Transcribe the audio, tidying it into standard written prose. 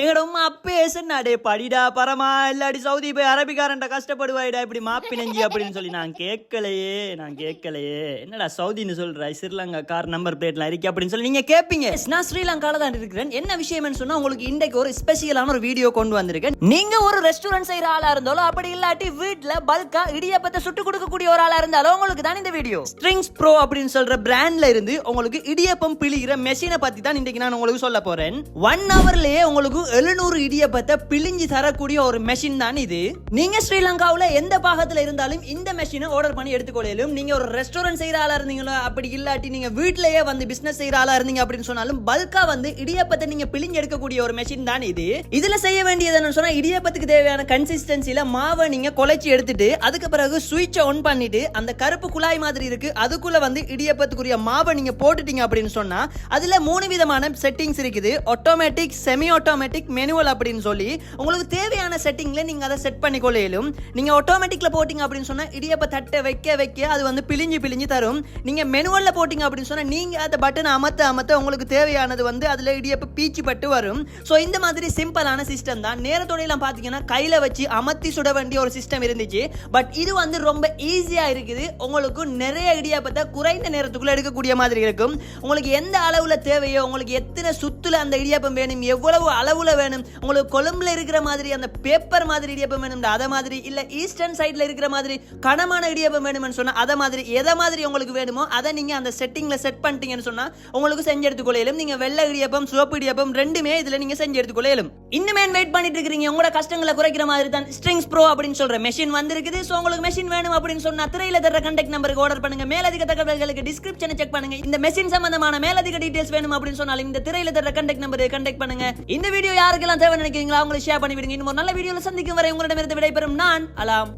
எங்கட உம்மா அப்பயே சொன்னாடே படிடா பரமா இல்லாடி சவுதி போய் அரபிக்காரன்ட்ட கஷ்டப்படுவாயிடா இப்படி மாப்பினஞ்சி அப்படின்னு சொல்லி நான் கேட்கலையே என்னடா சவுதின்னு சொல்ற ஸ்ரீலங்கா கார் நம்பர் பிளேட்ல இருக்கு அப்படின்னு சொல்லி நீங்க கேட்பீங்க. நான் ஸ்ரீலங்கால தான் இருக்கிறேன். என்ன விஷயம்னு சொன்னா உங்களுக்கு இன்றைக்கு ஒரு ஸ்பெஷலான ஒரு வீடியோ கொண்டு வந்திருக்கேன். நீங்க ஒரு ரெஸ்டாரண்ட் செய்யற ஆளா இருந்தாலும் அப்படி இல்லாட்டி வீட்டுல பல்கா இடியாப்பத்தை சுட்டு கொடுக்கக்கூடிய ஒரு ஆளா இருந்தாலும் உங்களுக்கு தான் இந்த வீடியோ. ஸ்ட்ரிங்ஸ் ப்ரோ அப்படின்னு சொல்ற பிராண்ட்ல இருந்து உங்களுக்கு இடியாப்பம் பிழிகிற மெஷினை பத்தி தான் இன்றைக்கு நான் உங்களுக்கு சொல்ல போறேன். 1 ஹவர்லயே உங்களுக்கு 700 இடியப்பத்தை பிழிஞ்சு தரக்கூடிய ஒரு மெஷின் தான் இது. நீங்க ஸ்ரீலங்காவுல எந்த பாகத்துல இருந்தாலும் இந்த மெஷினை ஆர்டர் பண்ணி எடுத்துக்கொள்ளலும். நீங்க ஒரு ரெஸ்டாரண்ட் செய்யற ஆளா இருந்தீங்களோ அப்படி இல்லாட்டி நீங்க வீட்லயே வந்து பிசினஸ் செய்யற ஆளா இருந்தீங்க அப்படின்னு சொன்னாலும் பல்கா வந்து இடியப்பத்தை நீங்க பிழிஞ்சு எடுக்கக்கூடிய ஒரு மெஷின் தான் இது. இதுல செய்ய வேண்டியது என்னன்னு சொன்னா இடியப்பத்துக்கு தேவையான கன்சிஸ்டன்சில மாவை நீங்க குழைச்சி எடுத்துட்டு அதுக்கு பிறகு சுவிட்சை ஆன் பண்ணிட்டு அந்த கருப்பு குழாய் மாதிரி இருக்கு அதுக்குள்ள வந்து இடியப்பத்துக்குரிய மாவை நீங்க போட்டுட்டீங்க அப்படின்னு சொன்னா அதுல 3 விதமான செட்டிங்ஸ் இருக்குது. ஆட்டோமேட்டிக், செமி ஆட்டோமேட்டிக், மேனுவல் அப்படின்னு சொல்லி உங்களுக்கு தேவையான செட்டிங்ல நீங்க அதை செட் பண்ணிக்கொள்ளும். நீங்க ஆட்டோமேட்டிக்ல போட்டீங்க அப்படின்னு சொன்னா இடியப்ப தட்டை வைக்க அது வந்து பிழிஞ்சு தரும். நீங்க மேனுவல்ல போட்டீங்க அப்படின்னு சொன்னா நீங்க அந்த பட்டனை அமத்த உங்களுக்கு தேவையானது வந்து அதுல இடியப்ப பீச்சு பட்டு வரும். சோ இந்த மாதிரி சிம்பிளான சிஸ்டம் தான். நேரத்தோட எல்லாம் பாத்தீங்கன்னா கையில வச்சு அமர்த்தி சுட வேண்டிய ஒரு சிஸ்டம் இருந்துச்சு. பட் இது வந்து ரொம்ப ஈஸியா இருக்குது. உங்களுக்கு நிறைய இடியப்பத்தை குறைந்த நேரத்துக்குள்ள எடுக்கக்கூடிய மாதிரி இருக்கும். உங்களுக்கு எந்த அளவுல தேவையோ, உங்களுக்கு எத்தனை சுத்துல அந்த இடியப்பம் வேணும், எவ்வளவு அளவுல வேணும், உங்களுக்கு கொழும்புல இருக்கிற மாதிரி அந்த பேப்பர் மாதிரி இடியப்பம் வேணும் அத மாதிரி, இல்ல ஈஸ்டர்ன் சைடுல இருக்கிற மாதிரி கனமான இடியப்பம் வேணும்னு சொன்னா அத மாதிரி, எதை மாதிரி உங்களுக்கு வேணுமோ அதை நீங்க அந்த செட்டிங்ல செட் பண்ணிட்டீங்கன்னு சொன்னா உங்களுக்கு செஞ்சு எடுத்துக்கொள்ளும். நீங்க வெள்ளை இடியப்பம், சிவப்பு இடியப்பம் ரெண்டுமே இதுல நீங்க செஞ்சு எடுத்துக்கொள்ளும். இன்னுமே வெயிட் பண்ணிட்டு இருக்கீங்க உங்களோட கஷ்டங்களை குறைக்கிற மாதிரி தான் ஸ்ட்ரிங்ஸ் ப்ரோ அப்படின்னு சொல்ற மெஷின் வந்திருக்குது. சோ உங்களுக்கு மெஷின் வேணும் அப்படின்னு சொன்னா திரையில தர கான்டாக்ட் நம்பருக்கு ஆர்டர் பண்ணுங்க. மேலதிக தகவல்களுக்கு டிஸ்கிரிப்ஷனை செக் பண்ணுங்க. இந்த மெஷின் சம்பந்தமான மேலதிக டீடைல்ஸ் வேணும் அப்படின்னு சொன்னாலும் இந்த திரையில தர கான்டாக்ட் நம்பரை கான்டாக்ட் பண்ணுங்க. இந்த வீடியோ யாருக்கெல்லாம் தேவை நினைக்கிறீங்களா அவங்களை ஷேர் பண்ணி விடுங்க. இன்னும் ஒரு நல்ல வீடியோல சந்திக்கும் வரை உங்களிடமிருந்து விடைபெறும் நான் அலாம்.